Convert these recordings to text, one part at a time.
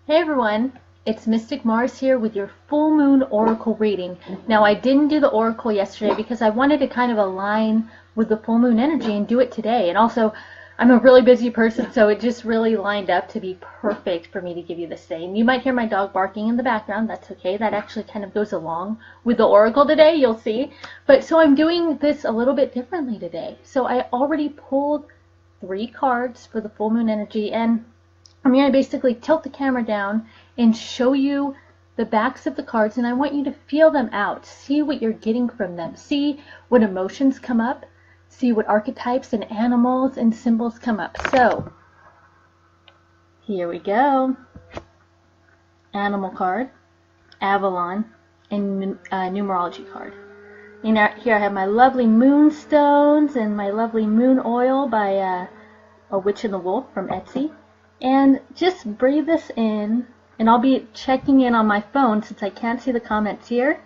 Hey everyone, it's Mystic Mars here with your full moon oracle reading. Now I didn't do the oracle yesterday because I wanted to kind of align with the full moon energy and do it today. And also, I'm a really busy person, so it just really lined up to be perfect for me to give you this today. And you might hear my dog barking in the background. That's okay. That actually kind of goes along with the oracle today, you'll see. But so I'm doing this a little bit differently today. So I already pulled 3 cards for the full moon energy, and I'm going to basically tilt the camera down and show you the backs of the cards, and I want you to feel them out. See what you're getting from them. See what emotions come up. See what archetypes and animals and symbols come up. So, here we go. Animal card, Avalon, and numerology card. And here I have my lovely moonstones and my lovely moon oil by A Witch and the Wolf from Etsy. And just breathe this in, and I'll be checking in on my phone since I can't see the comments here.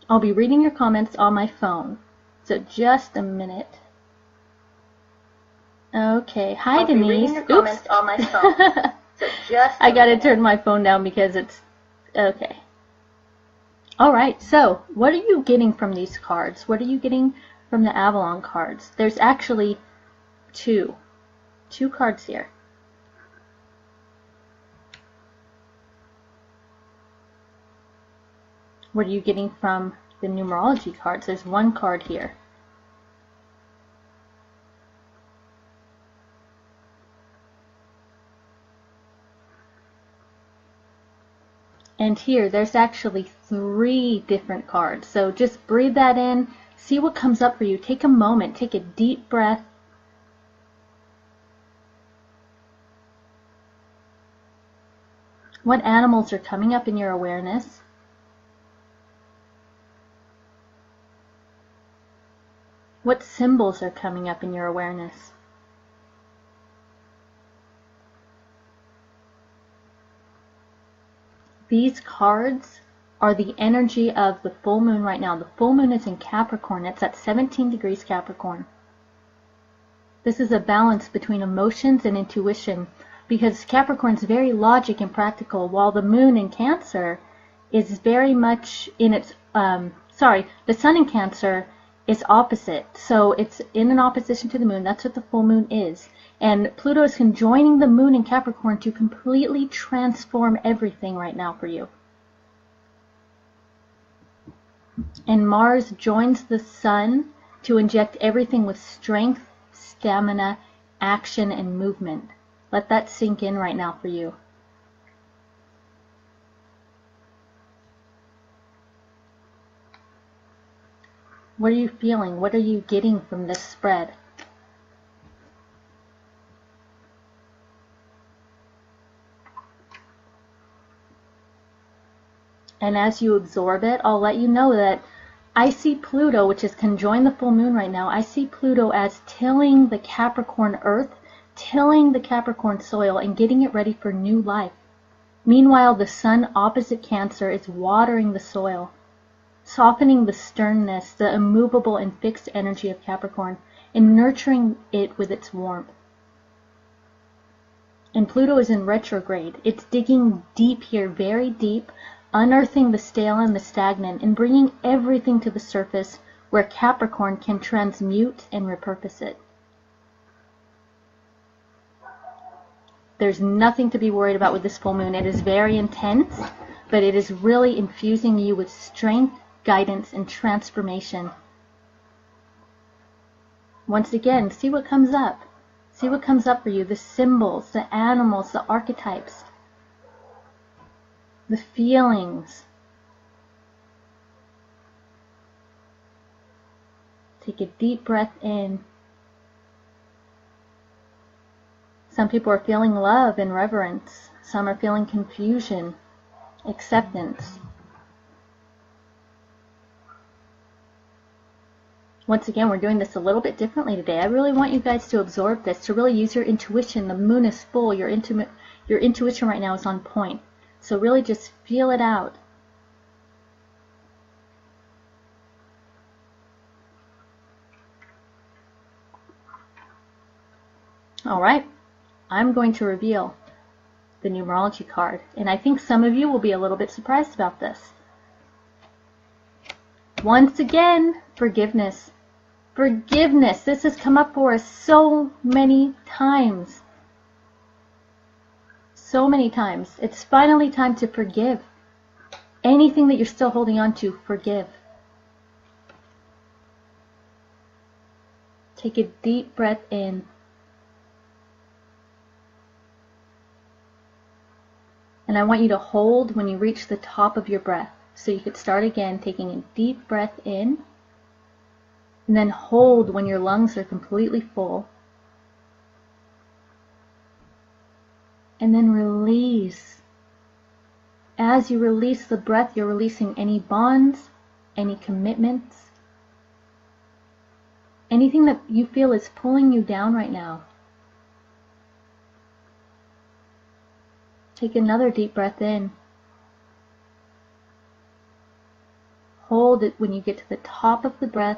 I'll be reading your comments on my phone. So just a minute. Okay, hi Denise. I'll be reading your comments on my phone. So just I gotta turn my phone down because it's okay. Alright, so what are you getting from these cards? What are you getting from the Avalon cards? There's actually two cards here. What are you getting from the numerology cards? There's 1 card here. And here, there's actually 3 different cards. So just breathe that in, see what comes up for you. Take a moment, take a deep breath. What animals are coming up in your awareness? What symbols are coming up in your awareness? These cards are the energy of the full moon right now. The full moon is in Capricorn. It's at 17 degrees Capricorn. This is a balance between emotions and intuition, because Capricorn is very logic and practical, while the moon in Cancer is very much in its, the sun in Cancer is opposite. So it's in an opposition to the moon. That's what the full moon is. And Pluto is conjoining the moon in Capricorn to completely transform everything right now for you. And Mars joins the sun to inject everything with strength, stamina, action, and movement. Let that sink in right now for you. What are you feeling? What are you getting from this spread? And as you absorb it, I'll let you know that I see Pluto, which is conjoined the full moon right now, I see Pluto as tilling the Capricorn earth, tilling the Capricorn soil, and getting it ready for new life. Meanwhile, the sun opposite Cancer is watering the soil, softening the sternness, the immovable and fixed energy of Capricorn, and nurturing it with its warmth. And Pluto is in retrograde. It's digging deep here, very deep, unearthing the stale and the stagnant, and bringing everything to the surface where Capricorn can transmute and repurpose it. There's nothing to be worried about with this full moon. It is very intense, but it is really infusing you with strength, guidance, and transformation. Once again, see what comes up. See what comes up for you. The symbols, the animals, the archetypes, the feelings. Take a deep breath in. Some people are feeling love and reverence. Some are feeling confusion, acceptance. Once again, we're doing this a little bit differently today. I really want you guys to absorb this, to really use your intuition. The moon is full. Your intuition right now is on point. So really just feel it out. All right. I'm going to reveal the numerology card. And I think some of you will be a little bit surprised about this. Once again, forgiveness. Forgiveness. This has come up for us so many times. So many times. It's finally time to forgive. Anything that you're still holding on to, forgive. Take a deep breath in. And I want you to hold when you reach the top of your breath. So you could start again, taking a deep breath in. And then hold when your lungs are completely full. And then release. As you release the breath, you're releasing any bonds, any commitments, anything that you feel is pulling you down right now. Take another deep breath in. Hold it when you get to the top of the breath.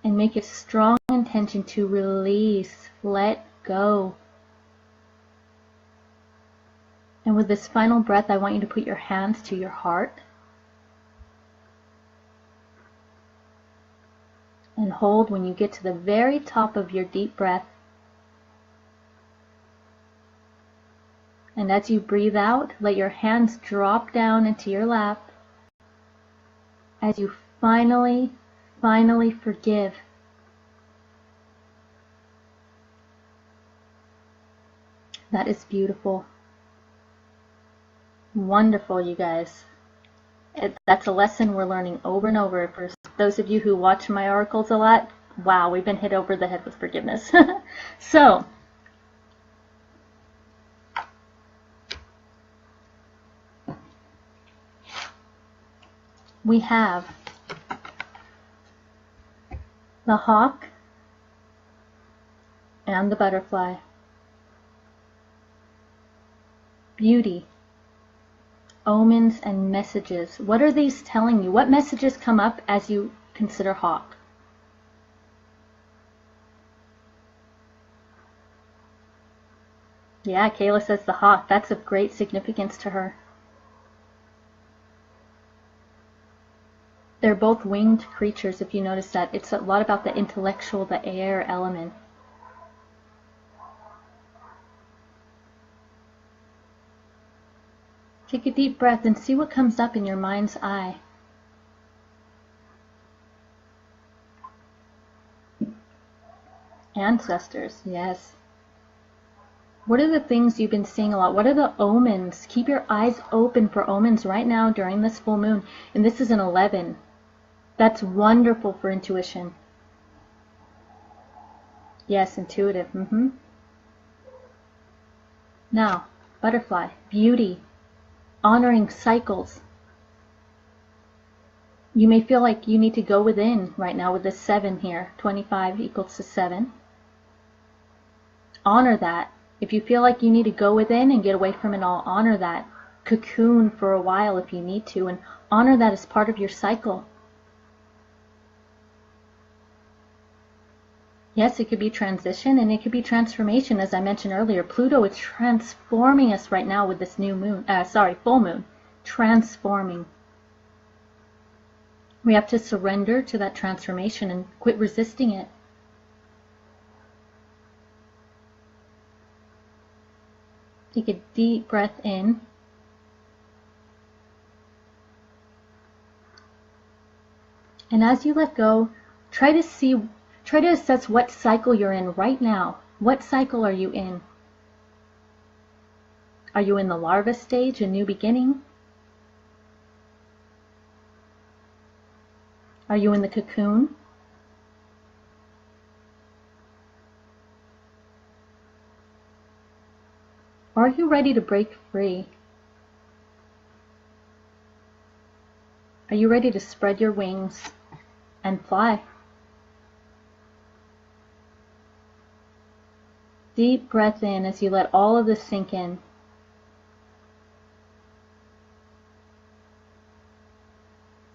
And make a strong intention to release, let go. And with this final breath, I want you to put your hands to your heart. And hold when you get to the very top of your deep breath. And as you breathe out, let your hands drop down into your lap. As you finally forgive. That is beautiful. Wonderful, you guys. That's a lesson we're learning over and over. For those of you who watch my oracles a lot, wow, we've been hit over the head with forgiveness. So, we have the hawk and the butterfly. Beauty. Omens and messages. What are these telling you? What messages come up as you consider hawk? Yeah, Kayla says the hawk. That's of great significance to her. They're both winged creatures, if you notice that. It's a lot about the intellectual, the air element. Take a deep breath and see what comes up in your mind's eye. Ancestors, yes. What are the things you've been seeing a lot? What are the omens? Keep your eyes open for omens right now during this full moon. And this is an 11. That's wonderful for intuition. Yes, intuitive. Now, butterfly, beauty. Honoring cycles. You may feel like you need to go within right now with this 7 here. 25 equals to 7. Honor that. If you feel like you need to go within and get away from it all, honor that. Cocoon for a while if you need to, and honor that as part of your cycle. Yes, it could be transition and it could be transformation. As I mentioned earlier, Pluto is transforming us right now with this new moon, full moon. Transforming. We have to surrender to that transformation and quit resisting it. Take a deep breath in. And as you let go, try to assess what cycle you're in right now. What cycle are you in? Are you in the larva stage, a new beginning? Are you in the cocoon? Or are you ready to break free? Are you ready to spread your wings and fly? Deep breath in as you let all of this sink in.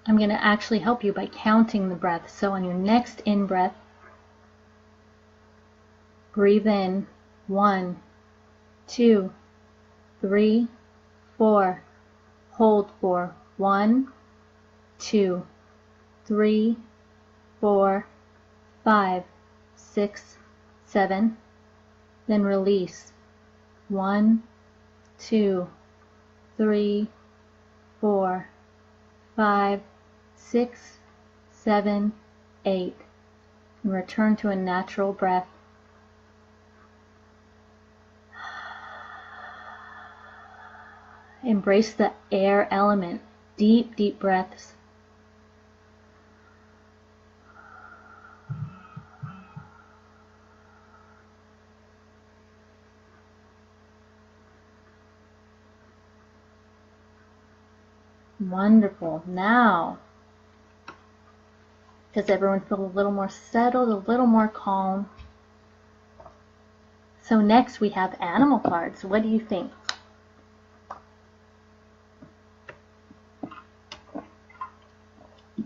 I'm going to actually help you by counting the breath. So on your next in-breath, breathe in 1, 2, 3, 4. Hold for 1, 2, 3, 4, 5, 6, 7. Then release. 1, 2, 3, 4, 5, 6, 7, 8. And return to a natural breath. Embrace the air element. Deep, deep breaths. Wonderful. Now, does everyone feel a little more settled, a little more calm? So next we have animal cards. What do you think?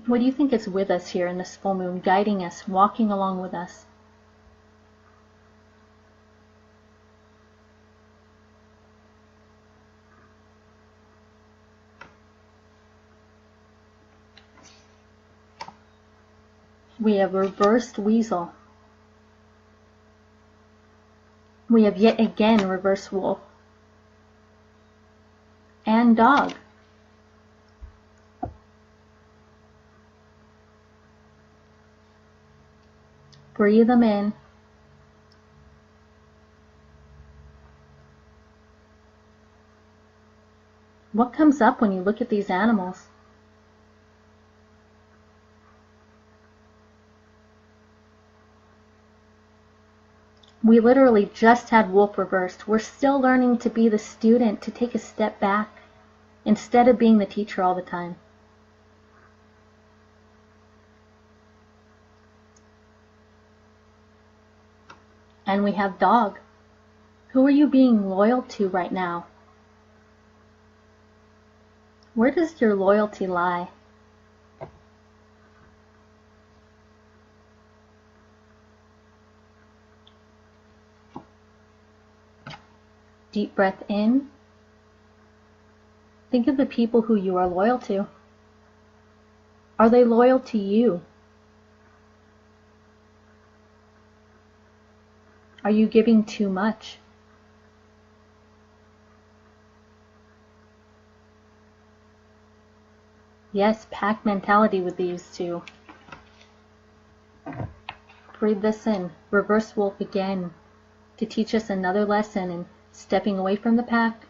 What do you think is with us here in this full moon, guiding us, walking along with us? We have reversed weasel. We have yet again reversed wolf. And dog. Breathe them in. What comes up when you look at these animals? We literally just had wolf reversed. We're still learning to be the student, to take a step back instead of being the teacher all the time. And we have dog. Who are you being loyal to right now? Where does your loyalty lie? Deep breath in. Think of the people who you are loyal to. Are they loyal to you? Are you giving too much? Yes, pack mentality with these two. Breathe this in. Reverse wolf again to teach us another lesson in stepping away from the pack.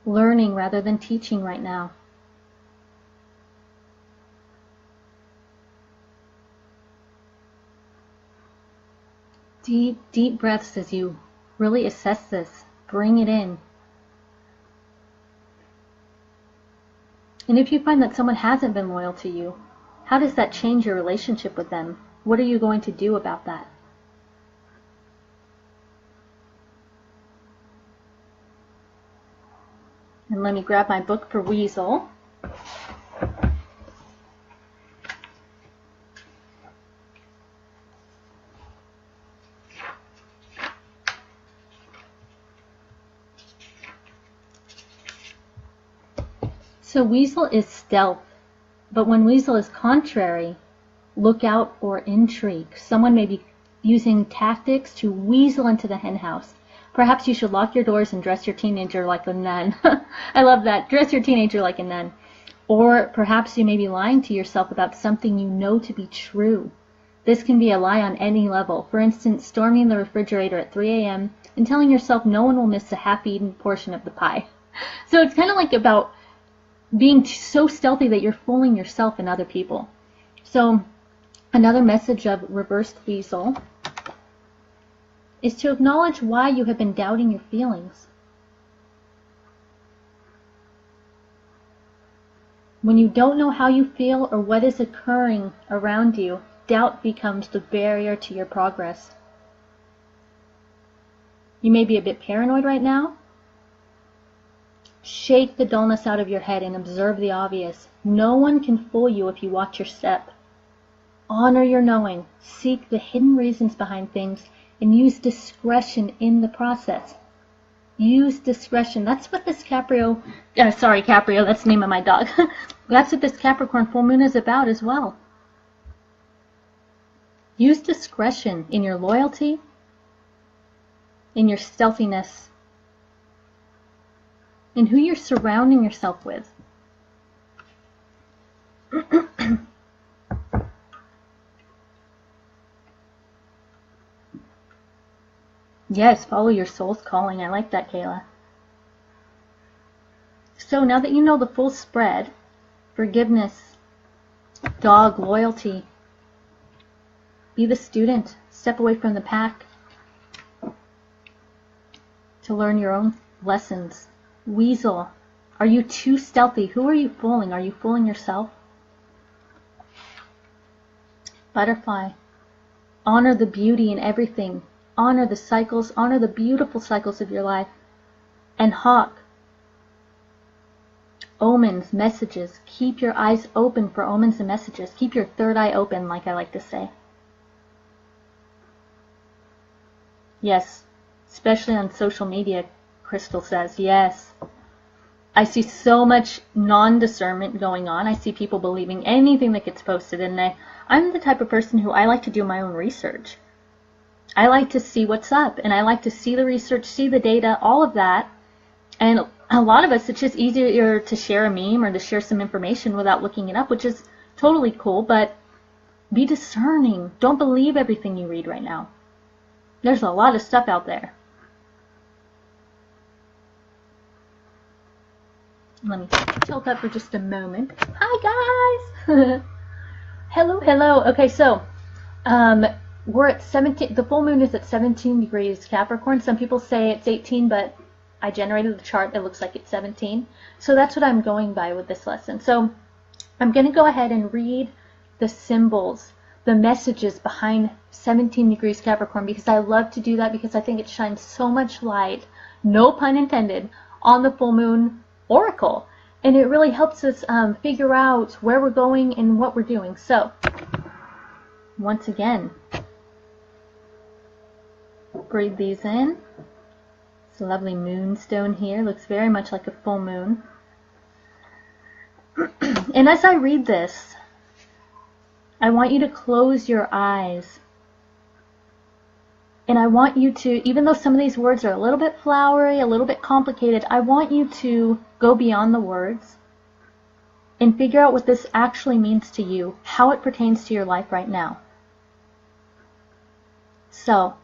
Learning rather than teaching right now. Deep, deep breaths as you really assess this. Bring it in. And if you find that someone hasn't been loyal to you, how does that change your relationship with them? What are you going to do about that? And let me grab my book for Weasel. So Weasel is stealth, but when Weasel is contrary, look out for intrigue. Someone may be using tactics to weasel into the hen house. Perhaps you should lock your doors and dress your teenager like a nun. I love that. Dress your teenager like a nun. Or perhaps you may be lying to yourself about something you know to be true. This can be a lie on any level. For instance, storming the refrigerator at 3 a.m. and telling yourself no one will miss a half-eaten portion of the pie. So it's kind of like about being so stealthy that you're fooling yourself and other people. So another message of reversed weasel is to acknowledge why you have been doubting your feelings. When you don't know how you feel or what is occurring around you, doubt becomes the barrier to your progress. You may be a bit paranoid right now. Shake the dullness out of your head and observe the obvious. No one can fool you if you watch your step. Honor your knowing. Seek the hidden reasons behind things and use discretion in the process. Use discretion. That's what this Caprio, that's the name of my dog. That's what this Capricorn full moon is about as well. Use discretion in your loyalty, in your stealthiness, in who you're surrounding yourself with. Yes, follow your soul's calling. I like that, Kayla. So now that you know the full spread, forgiveness, dog, loyalty, be the student, step away from the pack to learn your own lessons. Weasel, are you too stealthy? Who are you fooling? Are you fooling yourself? Butterfly, honor the beauty in everything. Honor the cycles, honor the beautiful cycles of your life. And Hawk, omens, messages. Keep your eyes open for omens and messages. Keep your third eye open, like I like to say. Yes, especially on social media, Crystal says, yes. I see so much non-discernment going on. I see people believing anything that gets posted, and I'm the type of person who I like to do my own research. I like to see what's up, and I like to see the research, see the data, all of that. And a lot of us, it's just easier to share a meme or to share some information without looking it up, which is totally cool, but be discerning. Don't believe everything you read right now. There's a lot of stuff out there. Let me tilt up for just a moment. Hi, guys! Hello, hello. Okay, so we're at 17. The full moon is at 17 degrees Capricorn. Some people say it's 18, but I generated the chart. It looks like it's 17. So that's what I'm going by with this lesson. So I'm going to go ahead and read the symbols, the messages behind 17 degrees Capricorn, because I love to do that, because I think it shines so much light, no pun intended, on the full moon oracle. And it really helps us figure out where we're going and what we're doing. So, once again, breathe these in. It's a lovely moonstone here. Looks very much like a full moon. And as I read this, I want you to close your eyes. And I want you to, even though some of these words are a little bit flowery, a little bit complicated, I want you to go beyond the words and figure out what this actually means to you, how it pertains to your life right now. So,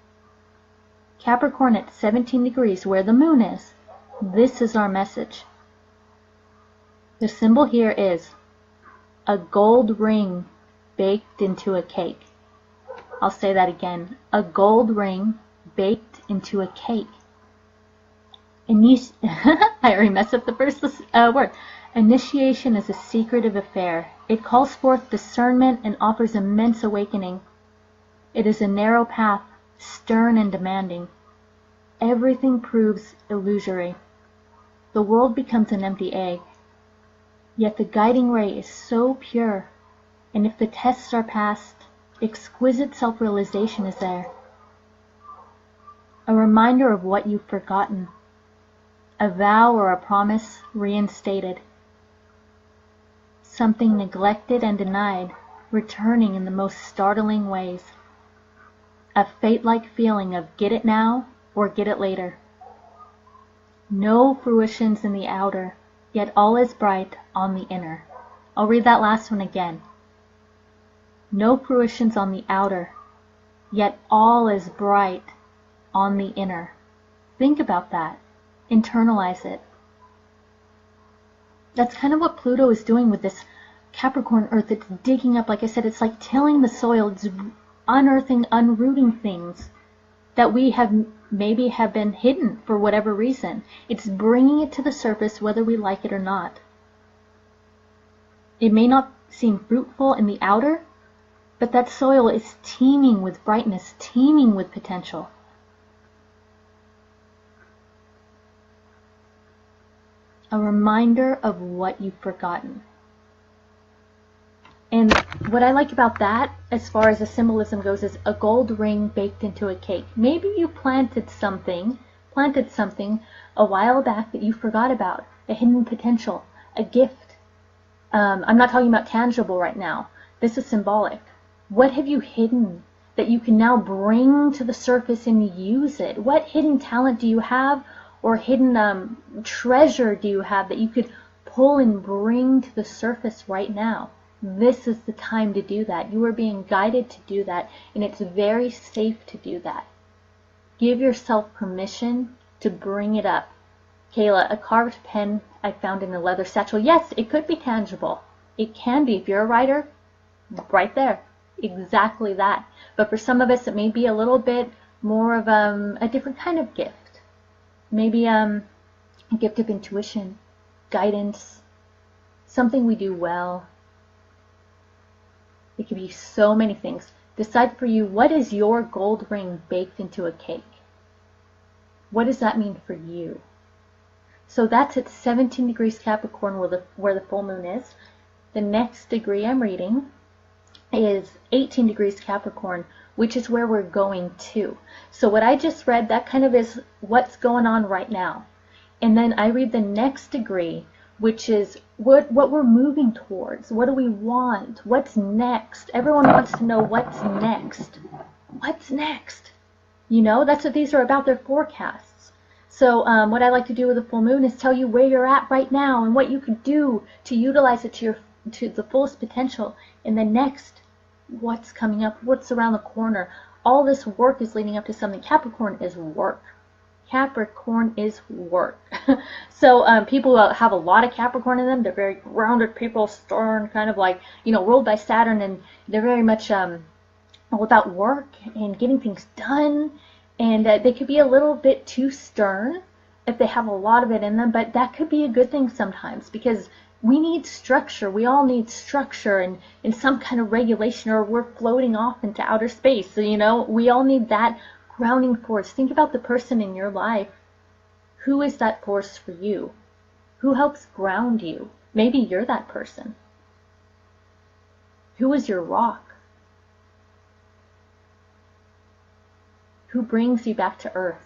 Capricorn at 17 degrees, where the moon is, this is our message. The symbol here is a gold ring baked into a cake. I'll say that again. A gold ring baked into a cake. I already messed up the first word. Initiation is a secretive affair. It calls forth discernment and offers immense awakening. It is a narrow path, stern and demanding. Everything proves illusory. The world becomes an empty egg. Yet the guiding ray is so pure, and if the tests are passed, exquisite self-realization is there. A reminder of what you've forgotten. A vow or a promise reinstated. Something neglected and denied, returning in the most startling ways. A fate-like feeling of get it now or get it later. No fruitions in the outer, yet all is bright on the inner. I'll read that last one again. No fruitions on the outer, yet all is bright on the inner. Think about that. Internalize it. That's kind of what Pluto is doing with this Capricorn Earth. It's digging up, like I said, it's like tilling the soil. It's unearthing, unrooting things that we have maybe have been hidden for whatever reason. It's bringing it to the surface whether we like it or not. It may not seem fruitful in the outer, but that soil is teeming with brightness, teeming with potential. A reminder of what you've forgotten. And what I like about that, as far as the symbolism goes, is a gold ring baked into a cake. Maybe you planted something a while back that you forgot about, a hidden potential, a gift. I'm not talking about tangible right now. This is symbolic. What have you hidden that you can now bring to the surface and use it? What hidden talent do you have, or hidden treasure do you have that you could pull and bring to the surface right now? This is the time to do that. You are being guided to do that, and it's very safe to do that. Give yourself permission to bring it up. Kayla, a carved pen I found in a leather satchel. Yes, it could be tangible. It can be. If you're a writer, right there. Exactly that. But for some of us, it may be a little bit more of a different kind of gift. Maybe a gift of intuition, guidance, something we do well. It could be so many things. Decide for you, what is your gold ring baked into a cake? What does that mean for you? So that's at 17 degrees Capricorn where the full moon is. The next degree I'm reading is 18 degrees Capricorn, which is where we're going to. So what I just read, that kind of is what's going on right now. And then I read the next degree, which is what we're moving towards. What do we want? What's next? Everyone wants to know what's next. What's next? You know, that's what these are about. They're forecasts. So what I like to do with the full moon is tell you where you're at right now and what you can do to utilize it to the fullest potential. And then next, what's coming up, what's around the corner. All this work is leading up to something. Capricorn is work. Capricorn is work. So people who have a lot of Capricorn in them, they're very grounded people, stern, kind of like, you know, ruled by Saturn, and they're very much all about work and getting things done. And they could be a little bit too stern if they have a lot of it in them, but that could be a good thing sometimes, because we need structure. We all need structure and some kind of regulation, or we're floating off into outer space. So, you know, we all need that grounding force. Think about the person in your life. Who is that force for you? Who helps ground you? Maybe you're that person. Who is your rock? Who brings you back to earth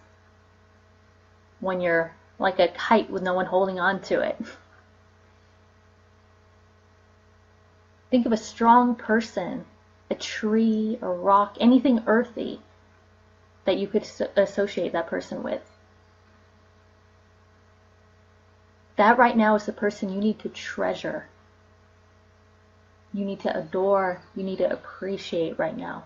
when you're like a kite with no one holding on to it? Think of a strong person, a tree, a rock, anything earthy that you could associate that person with. That right now is the person you need to treasure. You need to adore. You need to appreciate right now.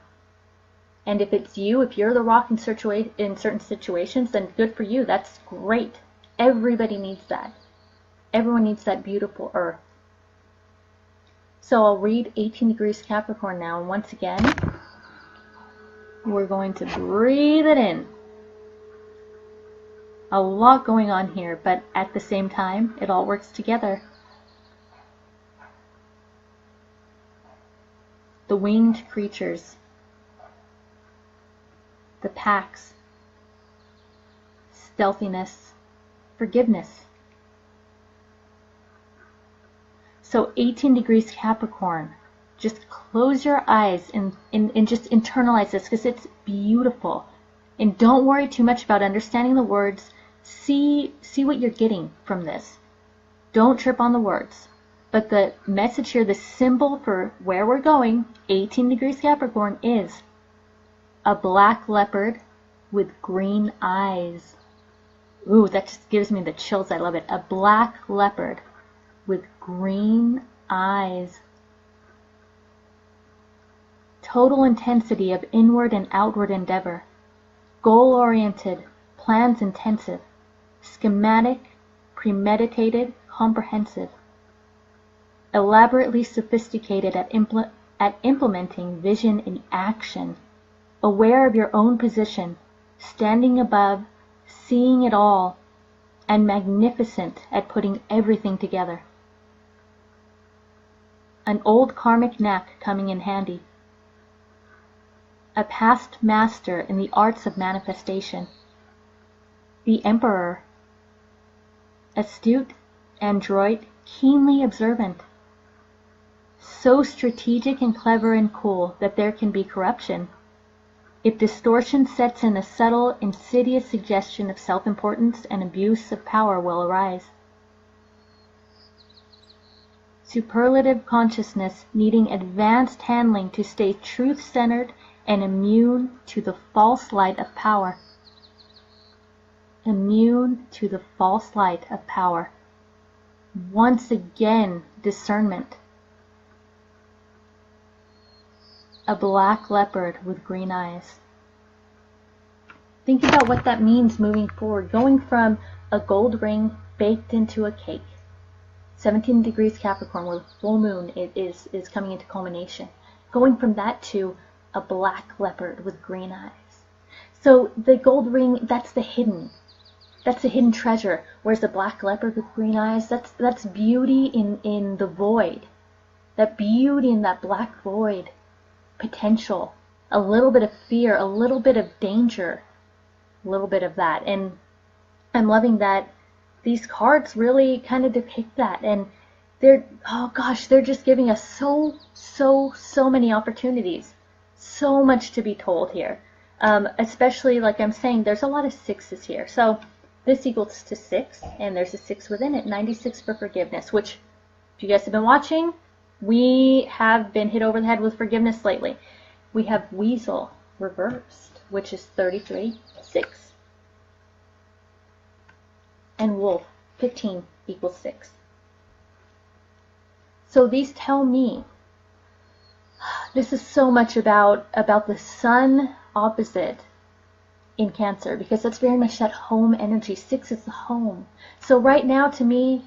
And if it's you, if you're the rock in certain situations, then good for you. That's great. Everybody needs that. Everyone needs that beautiful earth. So I'll read 18 degrees Capricorn now. And once again, we're going to breathe it in. A lot going on here, but at the same time, it all works together. The winged creatures. The packs. Stealthiness. Forgiveness. So 18 degrees Capricorn. Just close your eyes and just internalize this, because it's beautiful. And don't worry too much about understanding the words. See what you're getting from this. Don't trip on the words. But the message here, the symbol for where we're going, 18 degrees Capricorn, is a black leopard with green eyes. Ooh, that just gives me the chills. I love it. A black leopard with green eyes. Total intensity of inward and outward endeavor. Goal-oriented, plans intensive. Schematic, premeditated, comprehensive. Elaborately sophisticated at implementing vision in action. Aware of your own position, standing above, seeing it all, and magnificent at putting everything together. An old karmic knack coming in handy. A past master in the arts of manifestation. The Emperor. Astute, adroit, keenly observant. so strategic and clever and cool that there can be corruption. If distortion sets in, a subtle, insidious suggestion of self-importance and abuse of power will arise. Superlative consciousness needing advanced handling to stay truth-centered and immune to the false light of power. Immune to the false light of power. Once again, discernment. A black leopard with green eyes. Think about what that means moving forward. Going from a gold ring baked into a cake. 17 degrees Capricorn with full moon is coming into culmination. Going from that to a black leopard with green eyes. So the gold ring, that's the hidden. That's the hidden treasure. Whereas the black leopard with green eyes, that's beauty in the void. That beauty in that black void. Potential. A little bit of fear, a little bit of danger. A little bit of that. And I'm loving that these cards really kind of depict that. And they're, oh gosh, they're just giving us so many opportunities. So much to be told here. Especially, like I'm saying, there's a lot of sixes here. So this equals to 6, and there's a 6 within it. 96 for forgiveness, which, if you guys have been watching, we have been hit over the head with forgiveness lately. We have Weasel reversed, which is 33, 6. And Wolf, 15 equals 6. So these tell me, this is so much about the sun opposite in Cancer, because that's very much that home energy. 6 is the home. So right now, to me,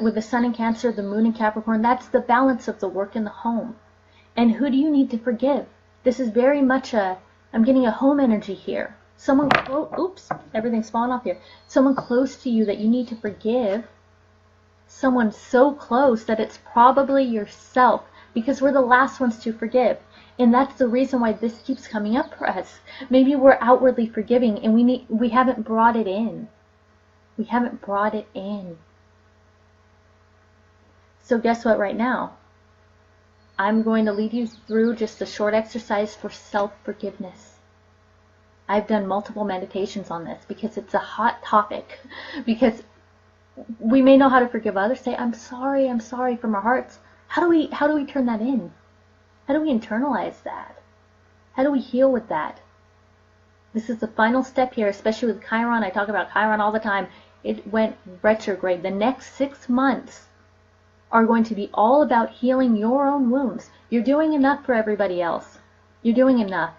with the sun in Cancer, the moon in Capricorn, that's the balance of the work and the home. And who do you need to forgive? This is very much I'm getting a home energy here. Someone, oops, everything's falling off here. Someone close to you that you need to forgive. Someone so close that it's probably yourself, because we're the last ones to forgive. And that's the reason why this keeps coming up for us. Maybe we're outwardly forgiving and we haven't brought it in. We haven't brought it in. So guess what right now? I'm going to lead you through just a short exercise for self-forgiveness. I've done multiple meditations on this because it's a hot topic. Because we may know how to forgive others, say, I'm sorry from our hearts. How do we turn that in? How do we internalize that? How do we heal with that? This is the final step here, especially with Chiron. I talk about Chiron all the time. It went retrograde. The next 6 months are going to be all about healing your own wounds. You're doing enough for everybody else. You're doing enough.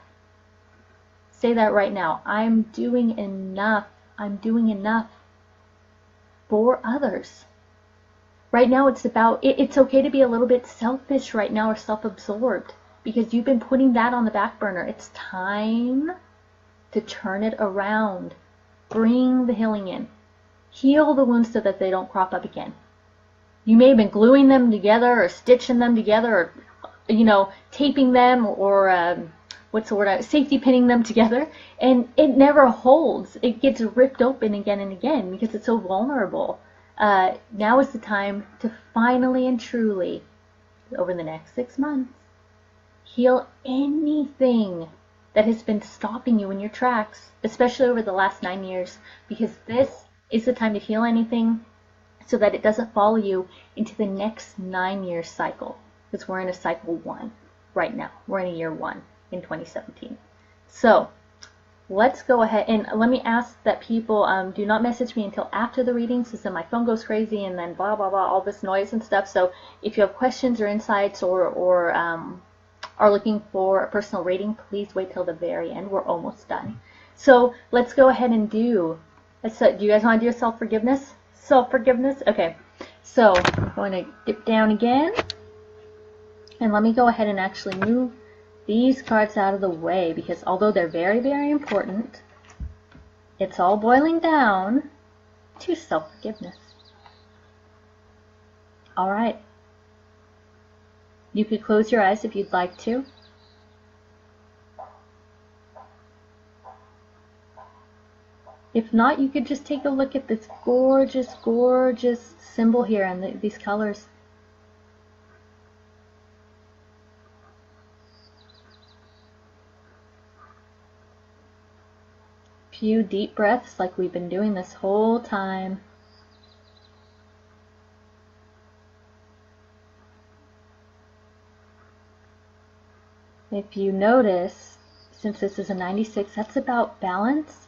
Say that right now. I'm doing enough. I'm doing enough for others. Right now it's about, it's okay to be a little bit selfish right now or self-absorbed because you've been putting that on the back burner. It's time to turn it around. Bring the healing in. Heal the wounds so that they don't crop up again. You may have been gluing them together or stitching them together or, taping them or, safety pinning them together, and it never holds. It gets ripped open again and again because it's so vulnerable. Now is the time to finally and truly, over the next 6 months, heal anything that has been stopping you in your tracks, especially over the last 9 years, because this is the time to heal anything so that it doesn't follow you into the next 9-year cycle, because we're in a cycle 1 right now. We're in a year 1 in 2017. So let's go ahead and let me ask that people do not message me until after the readings, because then my phone goes crazy and then blah blah blah, all this noise and stuff. So if you have questions or insights or are looking for a personal reading, please wait till the very end. We're almost done. So let's go ahead and do you guys want to do a self-forgiveness? Self-forgiveness? Okay. So I'm going to dip down again, and let me go ahead and actually move these cards out of the way, because although they're very, very important, it's all boiling down to self-forgiveness. All right. You could close your eyes if you'd like to. If not, you could just take a look at this gorgeous, gorgeous symbol here and these colors. Few deep breaths like we've been doing this whole time. If you notice, since this is a 96, that's about balance,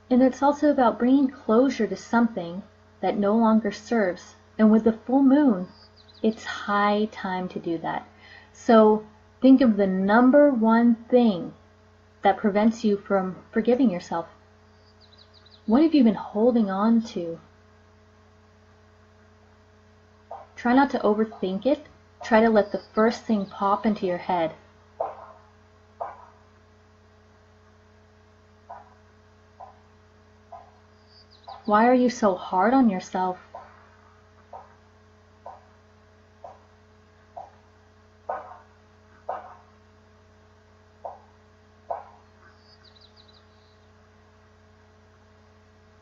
and it's also about bringing closure to something that no longer serves. And with the full moon, it's high time to do that. So think of the number one thing that prevents you from forgiving yourself. What have you been holding on to? Try not to overthink it. Try to let the first thing pop into your head. Why are you so hard on yourself?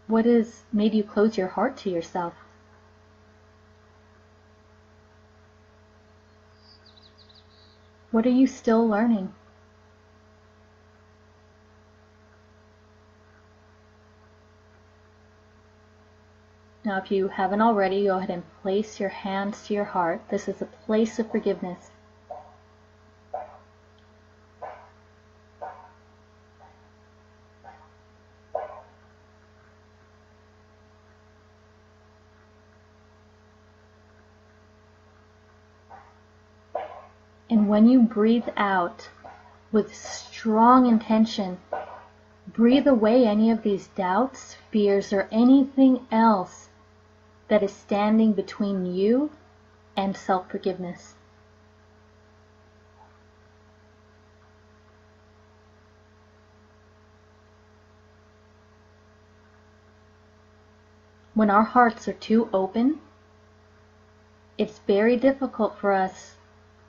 What has made you close your heart to yourself? What are you still learning? Now, if you haven't already, go ahead and place your hands to your heart. This is a place of forgiveness. And when you breathe out with strong intention, breathe away any of these doubts, fears, or anything else that is standing between you and self-forgiveness. When our hearts are too open, it's very difficult for us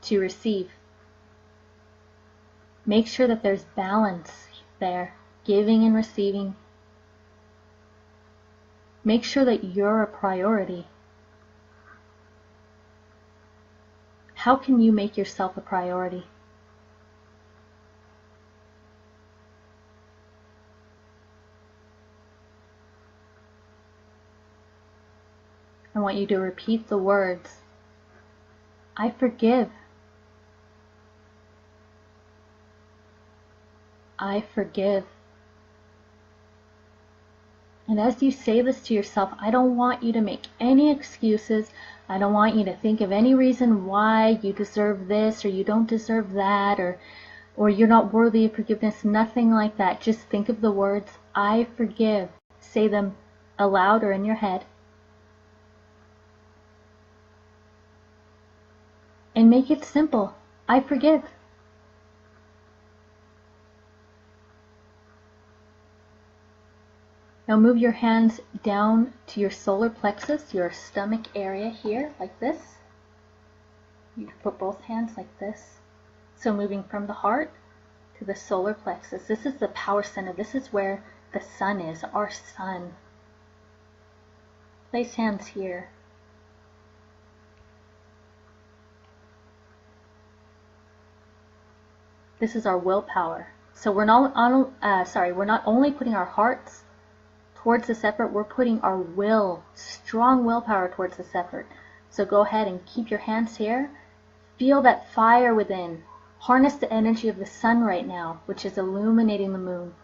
to receive. Make sure that there's balance there, giving and receiving. Make sure that you're a priority. How can you make yourself a priority? I want you to repeat the words, I forgive. I forgive. And as you say this to yourself, I don't want you to make any excuses. I don't want you to think of any reason why you deserve this or you don't deserve that or you're not worthy of forgiveness. Nothing like that. Just think of the words, I forgive. Say them aloud or in your head. And make it simple. I forgive. Now move your hands down to your solar plexus, your stomach area here, like this. You can put both hands like this. So moving from the heart to the solar plexus. This is the power center. This is where the sun is, our sun. Place hands here. This is our willpower. So we're not only putting our hearts towards this effort, we're putting our will, strong willpower towards this effort. So go ahead and keep your hands here. Feel that fire within. Harness the energy of the sun right now, which is illuminating the moon.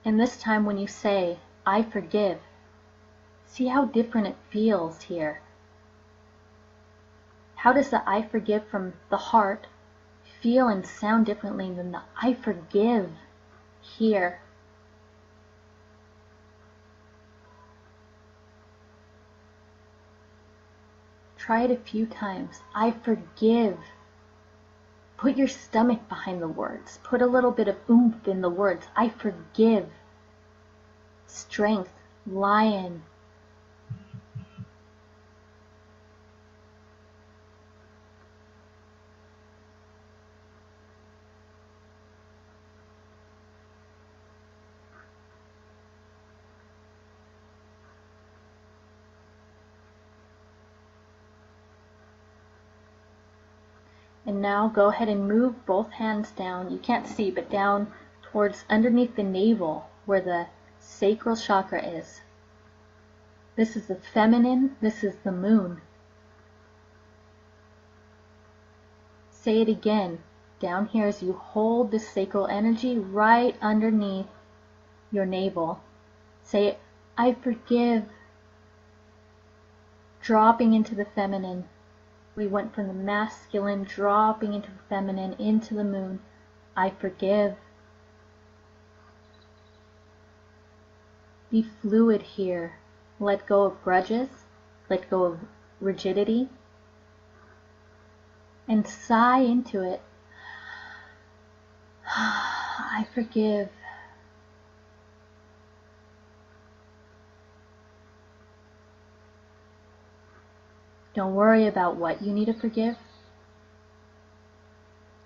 And this time when you say, I forgive, see how different it feels here. How does the I forgive from the heart feel and sound differently than the I forgive here? Try it a few times. I forgive. Put your stomach behind the words. Put a little bit of oomph in the words. I forgive. Strength, lion. And now go ahead and move both hands down. You can't see, but down towards underneath the navel where the sacral chakra is. This is the feminine, this is the moon. Say it again, down here as you hold the sacral energy right underneath your navel. Say it, I forgive. Dropping into the feminine. We went from the masculine, dropping into the feminine, into the moon. I forgive. Be fluid here. Let go of grudges. Let go of rigidity. And sigh into it. I forgive. Don't worry about what you need to forgive.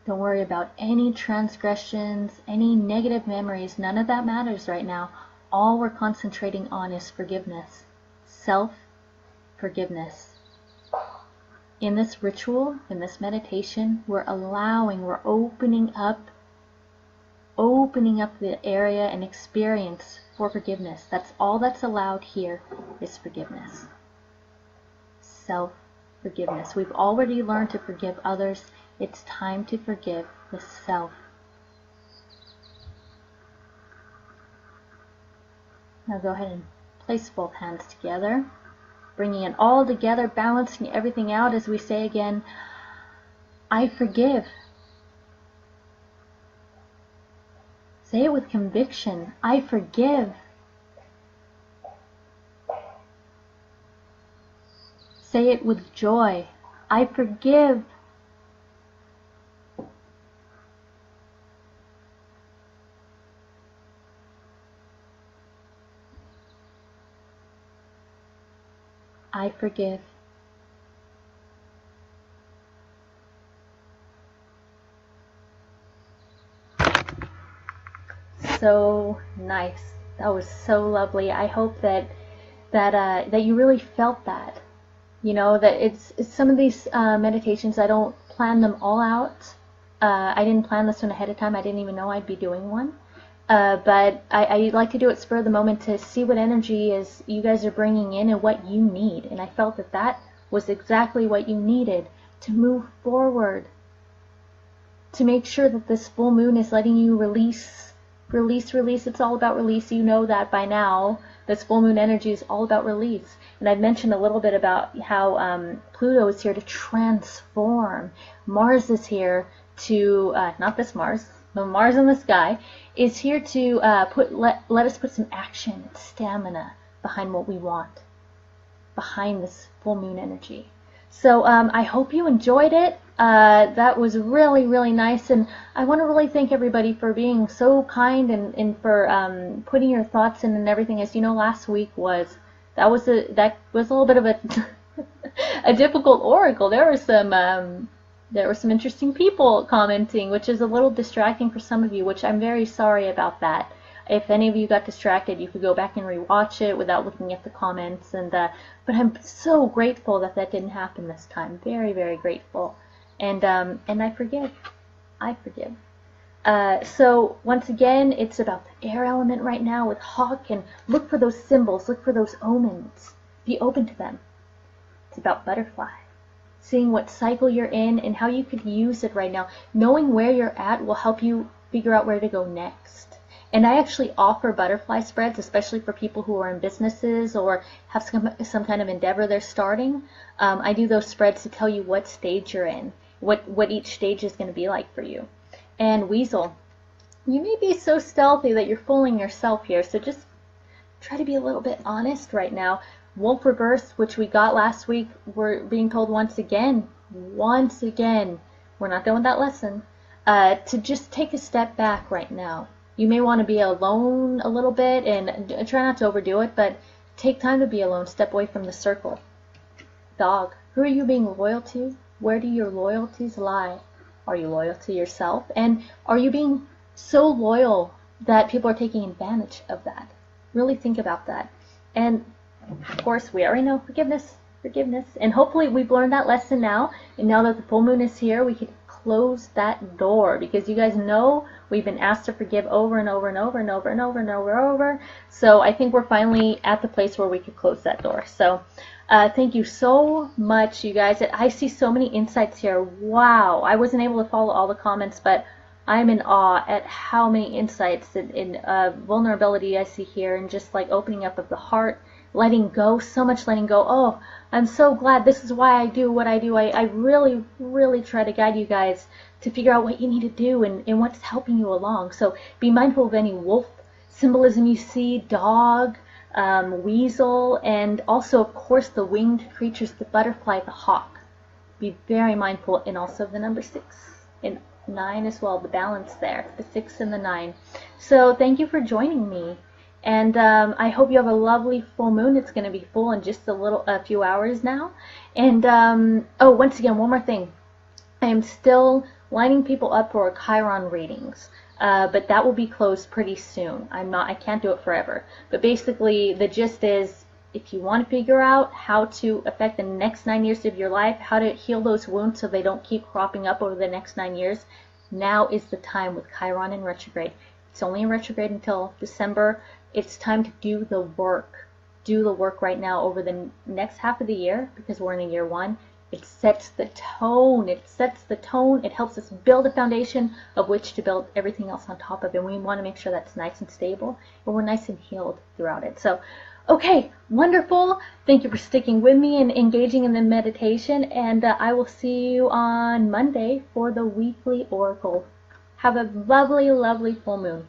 Don't worry about any transgressions, any negative memories. None of that matters right now. All we're concentrating on is forgiveness. Self-forgiveness. In this ritual, in this meditation, we're opening up the area and experience for forgiveness. That's all that's allowed here is forgiveness. Self-forgiveness. We've already learned to forgive others. It's time to forgive the self. Now go ahead and place both hands together, bringing it all together, balancing everything out as we say again, I forgive. Say it with conviction. I forgive. Say it with joy. I forgive. I forgive. So nice. That was so lovely. I hope that you really felt that. You know, that it's some of these meditations, I don't plan them all out. I didn't plan this one ahead of time. I didn't even know I'd be doing one. But I like to do it spur of the moment to see what energy is you guys are bringing in and what you need. And I felt that that was exactly what you needed to move forward. To make sure that this full moon is letting you release. It's all about release. You know that by now. This full moon energy is all about release. And I've mentioned a little bit about how Pluto is here to transform. Mars is here to, not this Mars, the Mars in the sky, is here to let us put some action and stamina behind what we want, behind this full moon energy. So I hope you enjoyed it. That was really, really nice, and I want to really thank everybody for being so kind and for putting your thoughts in and everything. As you know, last week was a little bit of a difficult oracle. There were some interesting people commenting, which is a little distracting for some of you, which I'm very sorry about that. If any of you got distracted, you could go back and rewatch it without looking at the comments. But I'm so grateful that that didn't happen this time. Very, very grateful. And I forgive. I forgive. So once again, it's about the air element right now with Hawk, and look for those symbols, look for those omens. Be open to them. It's about butterfly. Seeing what cycle you're in and how you could use it right now. Knowing where you're at will help you figure out where to go next. And I actually offer butterfly spreads, especially for people who are in businesses or have some kind of endeavor they're starting. I do those spreads to tell you what stage you're in, what each stage is going to be like for you. And Weasel, you may be so stealthy that you're fooling yourself here, so just try to be a little bit honest right now. Wolf Reverse, which we got last week, we're being told once again, we're not done with that lesson, to just take a step back right now. You may want to be alone a little bit and try not to overdo it, but take time to be alone. Step away from the circle. Dog, who are you being loyal to? Where do your loyalties lie? Are you loyal to yourself? And are you being so loyal that people are taking advantage of that? Really think about that. And of course, we already know forgiveness. And hopefully we've learned that lesson now. And now that the full moon is here, we can close that door, because you guys know we've been asked to forgive over and over and over and over and over and over and over. So I think we're finally at the place where we could close that door. So thank you so much, you guys. I see so many insights here. Wow. I wasn't able to follow all the comments, but I'm in awe at how many insights and vulnerability I see here, and just like opening up of the heart, letting go, so much letting go. Oh, I'm so glad. This is why I do what I do. I really, really try to guide you guys to figure out what you need to do and what's helping you along. So be mindful of any wolf symbolism you see, dog, weasel, and also, of course, the winged creatures, the butterfly, the hawk. Be very mindful, and also the number 6 and 9 as well, the balance there, the 6 and the 9. So thank you for joining me. And I hope you have a lovely full moon. It's going to be full in just a few hours now. And oh, once again, one more thing. I am still lining people up for Chiron readings, but that will be closed pretty soon. I can't do it forever. But basically, the gist is, if you want to figure out how to affect the next 9 years of your life, how to heal those wounds so they don't keep cropping up over the next 9 years, now is the time with Chiron in retrograde. It's only in retrograde until December. It's time to do the work. Do the work right now over the next half of the year, because we're in a year 1. It sets the tone. It sets the tone. It helps us build a foundation of which to build everything else on top of it. And we want to make sure that's nice and stable, and we're nice and healed throughout it. So, okay, wonderful. Thank you for sticking with me and engaging in the meditation. And I will see you on Monday for the weekly oracle. Have a lovely, lovely full moon.